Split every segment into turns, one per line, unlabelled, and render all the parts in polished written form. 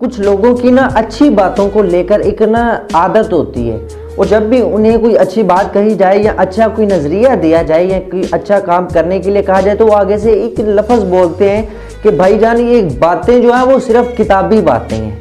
कुछ लोगों की ना अच्छी बातों को लेकर एक ना आदत होती है, और जब भी उन्हें कोई अच्छी बात कही जाए या अच्छा कोई नज़रिया दिया जाए या कोई अच्छा काम करने के लिए कहा जाए तो वो आगे से एक लफ्ज़ बोलते हैं कि भाईजान ये बातें जो है वो सिर्फ किताबी बातें हैं।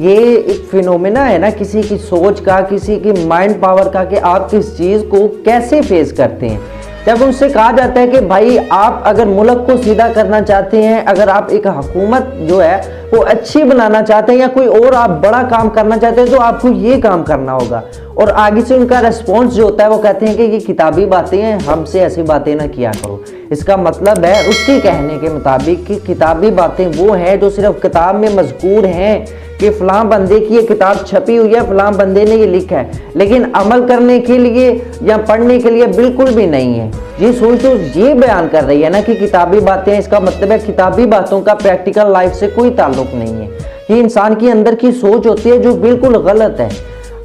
ये एक फिनोमेना है ना किसी की सोच का, किसी की माइंड पावर का, कि आप किस चीज़ को कैसे फेस करते हैं। जब उनसे कहा जाता है कि भाई आप अगर मुल्क को सीधा करना चाहते हैं, अगर आप एक हुकूमत जो है वो अच्छी बनाना चाहते हैं या कोई और आप बड़ा काम करना चाहते हैं तो आपको ये काम करना होगा, और आगे से उनका रिस्पॉन्स जो होता है वो कहते हैं कि ये किताबी बातें हैं, हमसे ऐसी बातें ना किया करो। इसका मतलब है उसके कहने के मुताबिक कि किताबी बातें वो हैं जो सिर्फ किताब में मज़कूर हैं कि फ़लाँ बंदे की ये किताब छपी हुई है, फ़लाँ बंदे ने ये लिखा है, लेकिन अमल करने के लिए या पढ़ने के लिए बिल्कुल भी नहीं है। ये सोच तो ये बयान कर रही है ना कि किताबी बातें, इसका मतलब है किताबी बातों का प्रैक्टिकल लाइफ से कोई ताल्लुक नहीं है। ये इंसान की अंदर की सोच होती है जो बिल्कुल गलत है।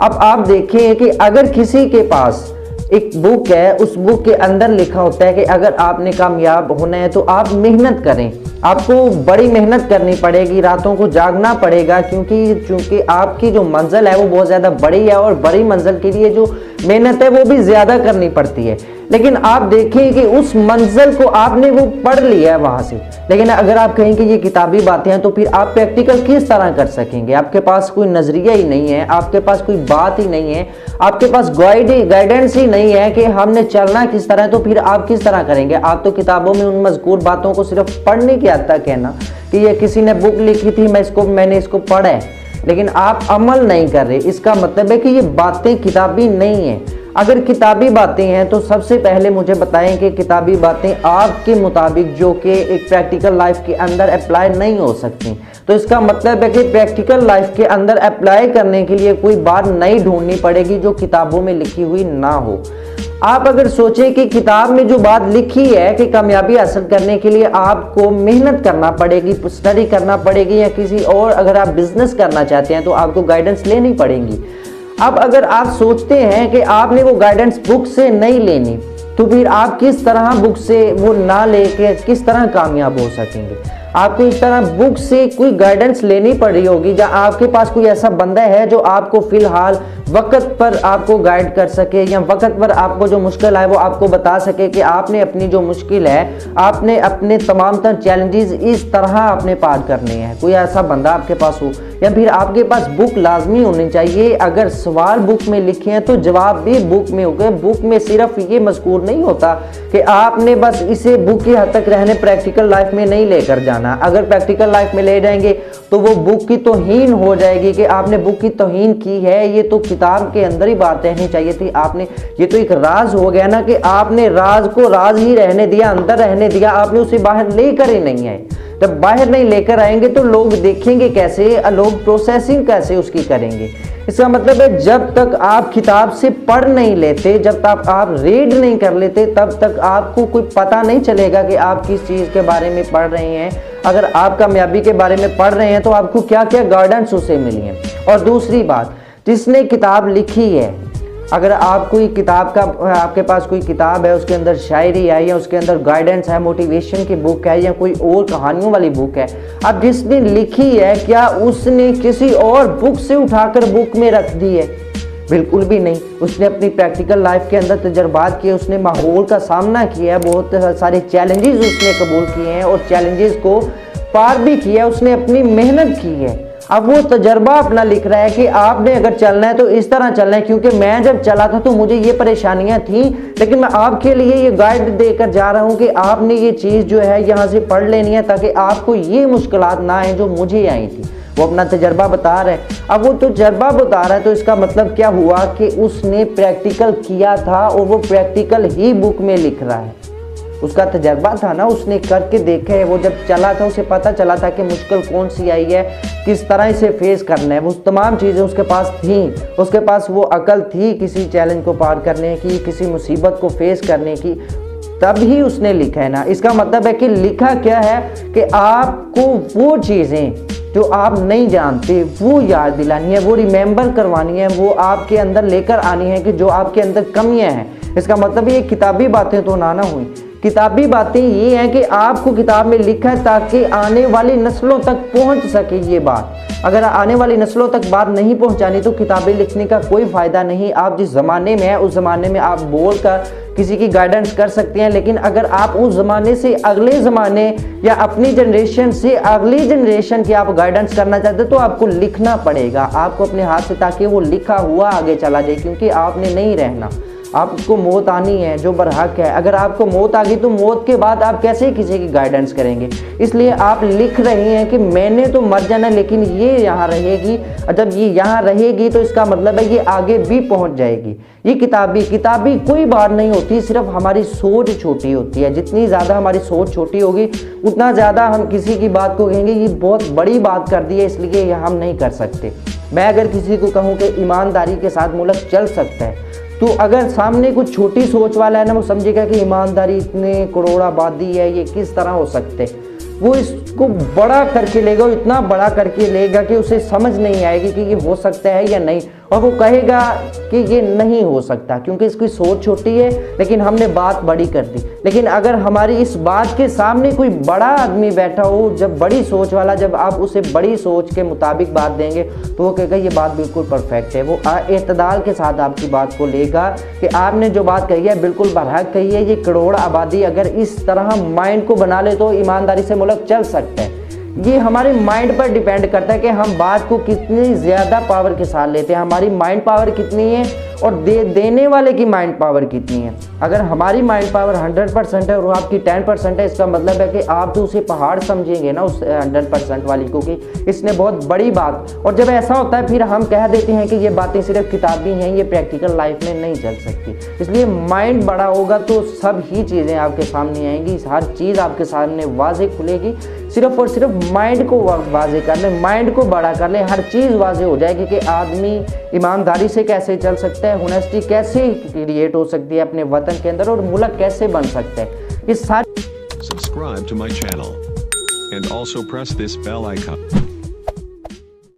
अब आप देखें कि अगर किसी के पास एक बुक है, उस बुक के अंदर लिखा होता है कि अगर आपने कामयाब होना है तो आप मेहनत करें, आपको बड़ी मेहनत करनी पड़ेगी, रातों को जागना पड़ेगा, क्योंकि आपकी जो मंजिल है वो बहुत ज़्यादा बड़ी है और बड़ी मंजिल के लिए जो मेहनत है वो भी ज़्यादा करनी पड़ती है। लेकिन आप देखें कि उस मंजिल को आपने वो पढ़ लिया है वहाँ से, लेकिन अगर आप कहें कि ये किताबी बातें हैं तो फिर आप प्रैक्टिकल किस तरह कर सकेंगे? आपके पास कोई नज़रिया ही नहीं है, आपके पास कोई बात ही नहीं है, आपके पास गाइडेंस ही नहीं है कि हमने चलना किस तरह, तो फिर आप किस तरह करेंगे? आप तो किताबों में उन मज़कूर बातों को सिर्फ पढ़ने की हद तक है ना कि ये किसी ने बुक लिखी थी, मैंने इसको पढ़ा है, लेकिन आप अमल नहीं कर रहे। इसका मतलब है कि ये बातें किताबी नहीं है। अगर किताबी बातें हैं तो सबसे पहले मुझे बताएं कि किताबी बातें आपके मुताबिक जो कि एक प्रैक्टिकल लाइफ के अंदर अप्लाई नहीं हो सकती, तो इसका मतलब है कि प्रैक्टिकल लाइफ के अंदर अप्लाई करने के लिए कोई बात नई ढूंढनी पड़ेगी जो किताबों में लिखी हुई ना हो। आप अगर सोचें कि किताब में जो बात लिखी है कि कामयाबी हासिल करने के लिए आपको मेहनत करना पड़ेगी, स्टडी करना पड़ेगी, या किसी और अगर आप बिजनेस करना चाहते हैं तो आपको गाइडेंस लेनी पड़ेगी। अब अगर आप सोचते हैं कि आपने वो गाइडेंस बुक से नहीं लेनी, तो फिर आप किस तरह बुक से वो ना लेके किस तरह कामयाब हो सकेंगे? आपको इस तरह बुक से कोई गाइडेंस लेनी पड़ रही होगी, या आपके पास कोई ऐसा बंदा है जो आपको फिलहाल वक्त पर आपको गाइड कर सके, या वक्त पर आपको जो मुश्किल है वो आपको बता सके कि आपने अपनी जो मुश्किल है, आपने अपने तमाम तर चैलेंजेस इस तरह आपने पार करने हैं। कोई ऐसा बंदा आपके पास हो, या फिर आपके पास बुक लाजमी होनी चाहिए। अगर सवाल बुक में लिखे हैं तो जवाब भी बुक में हो गए। बुक में सिर्फ ये मज़कूर नहीं होता कि आपने बस इसे बुक की हद तक रहने प्रैक्टिकल लाइफ में नहीं लेकर जाना। अगर प्रैक्टिकल लाइफ में ले जाएंगे तो वो बुक की तौहीन हो जाएगी कि आपने बुक की तौहीन की है। ये तो किताब के अंदर ही बात रहनी चाहिए थी। आपने, ये तो एक राज हो गया ना कि आपने राज को राज ही रहने दिया, अंदर रहने दिया, आपने उसे बाहर लेकर ही नहीं आए। जब बाहर नहीं लेकर आएंगे तो लोग देखेंगे कैसे, लोग प्रोसेसिंग कैसे उसकी करेंगे? इसका मतलब है जब तक आप किताब से पढ़ नहीं लेते, जब तक आप रीड नहीं कर लेते, तब तक आपको कोई पता नहीं चलेगा कि आप किस चीज़ के बारे में पढ़ रहे हैं। अगर आप कामयाबी के बारे में पढ़ रहे हैं तो आपको क्या क्या गाइडेंस उसे मिली है। और दूसरी बात, जिसने किताब लिखी है, अगर आप कोई किताब का, आपके पास कोई किताब है, उसके अंदर शायरी है या उसके अंदर गाइडेंस है, मोटिवेशन की बुक है या कोई और कहानियों वाली बुक है, अब जिसने लिखी है क्या उसने किसी और बुक से उठाकर बुक में रख दी है? बिल्कुल भी नहीं। उसने अपनी प्रैक्टिकल लाइफ के अंदर तजर्बात किए, उसने माहौल का सामना किया है, बहुत सारे चैलेंजेस उसने कबूल किए हैं और चैलेंजेस को पार भी किया, उसने अपनी मेहनत की है। अब वो तजर्बा अपना लिख रहा है कि आपने अगर चलना है तो इस तरह चलना है, क्योंकि मैं जब चला था तो मुझे ये परेशानियां थी, लेकिन मैं आपके लिए ये गाइड देकर जा रहा हूँ कि आपने ये चीज़ जो है यहाँ से पढ़ लेनी है ताकि आपको ये मुश्किलात ना आए जो मुझे आई थी। वो अपना तजर्बा बता रहा है। अब वो तजर्बा बता रहा है तो इसका मतलब क्या हुआ कि उसने प्रैक्टिकल किया था और वो प्रैक्टिकल ही बुक में लिख रहा है। उसका तजर्बा था ना, उसने करके देखा है। वो जब चला था उसे पता चला था कि मुश्किल कौन सी आई है, किस तरह इसे फेस करना है। वो तमाम चीज़ें उसके पास थी, उसके पास वो अकल थी किसी चैलेंज को पार करने की, किसी मुसीबत को फेस करने की, तभी उसने लिखा है ना। इसका मतलब है कि लिखा क्या है कि आपको वो चीज़ें जो आप नहीं जानते वो याद दिलानी है, वो रिमेंबर करवानी है, वो आपके अंदर लेकर आनी है कि जो आपके अंदर कमियां हैं। इसका मतलब ये किताबी बातें तो ना हुई। किताबी बातें ये हैं कि आपको किताब में लिखा है ताकि आने वाली नस्लों तक पहुंच सके ये बात। अगर आने वाली नस्लों तक बात नहीं पहुंचानी तो किताबें लिखने का कोई फ़ायदा नहीं। आप जिस ज़माने में है उस ज़माने में आप बोल कर किसी की गाइडेंस कर सकते हैं, लेकिन अगर आप उस ज़माने से अगले ज़माने या अपनी जनरेशन से अगली जनरेशन की आप गाइडेंस करना चाहते तो आपको लिखना पड़ेगा आपको अपने हाथ से, ताकि वो लिखा हुआ आगे चला जाए, क्योंकि आपने नहीं रहना, आपको मौत आनी है जो बरहक है। अगर आपको मौत आ गई तो मौत के बाद आप कैसे किसी की गाइडेंस करेंगे। इसलिए आप लिख रहे हैं कि मैंने तो मर जाना लेकिन ये यहाँ रहेगी, जब ये यहाँ रहेगी तो इसका मतलब है ये आगे भी पहुँच जाएगी। ये किताबी कोई बात नहीं होती, सिर्फ हमारी सोच छोटी होती है। जितनी ज़्यादा हमारी सोच छोटी होगी उतना ज़्यादा हम किसी की बात को कहेंगे ये बहुत बड़ी बात कर दी है इसलिए ये हम नहीं कर सकते। मैं अगर किसी को कहूँ कि ईमानदारी के साथ मुल्क चल सकता है, तो अगर सामने कुछ छोटी सोच वाला है ना, वो समझेगा कि ईमानदारी इतने करोड़ आबादी है ये किस तरह हो सकते, वो इसको बड़ा करके लेगा, इतना बड़ा करके लेगा कि उसे समझ नहीं आएगी कि ये हो सकता है या नहीं, और वो कहेगा कि ये नहीं हो सकता क्योंकि इसकी सोच छोटी है, लेकिन हमने बात बड़ी कर दी। लेकिन अगर हमारी इस बात के सामने कोई बड़ा आदमी बैठा हो, जब बड़ी सोच वाला, जब आप उसे बड़ी सोच के मुताबिक बात देंगे तो वो कहेगा ये बात बिल्कुल परफेक्ट है। वो एतदाल के साथ आपकी बात को लेगा कि आपने जो बात कही है बिल्कुल बरहक कही है। ये करोड़ आबादी अगर इस तरह माइंड को बना ले तो ईमानदारी से मुल्क चल सकता है। ये हमारे माइंड पर डिपेंड करता है कि हम बात को कितनी ज़्यादा पावर के साथ लेते हैं, हमारी माइंड पावर कितनी है और देने वाले की माइंड पावर कितनी है। अगर हमारी माइंड पावर 100% है और आपकी 10% है, इसका मतलब है कि आप तो उसे पहाड़ समझेंगे ना उस 100% वाली को कि इसने बहुत बड़ी बात। और जब ऐसा होता है फिर हम कह देते हैं कि ये बातें सिर्फ किताबी हैं, ये प्रैक्टिकल लाइफ में नहीं चल सकती। इसलिए माइंड बड़ा होगा तो सब ही चीज़ें आपके सामने आएंगी, हर चीज़ आपके सामने वाज़ेह खुलेगी। सिर्फ और सिर्फ माइंड को वाज़ेह कर लें, माइंड को बड़ा कर लें, हर चीज़ वाज़ेह हो जाएगी कि आदमी ईमानदारी से कैसे चल सकता है, होनेस्टी कैसे क्रिएट हो सकती है अपने वतन के अंदर और मुल्क कैसे बन सकता है। इस सारी
Subscribe to my channel and also press this bell icon.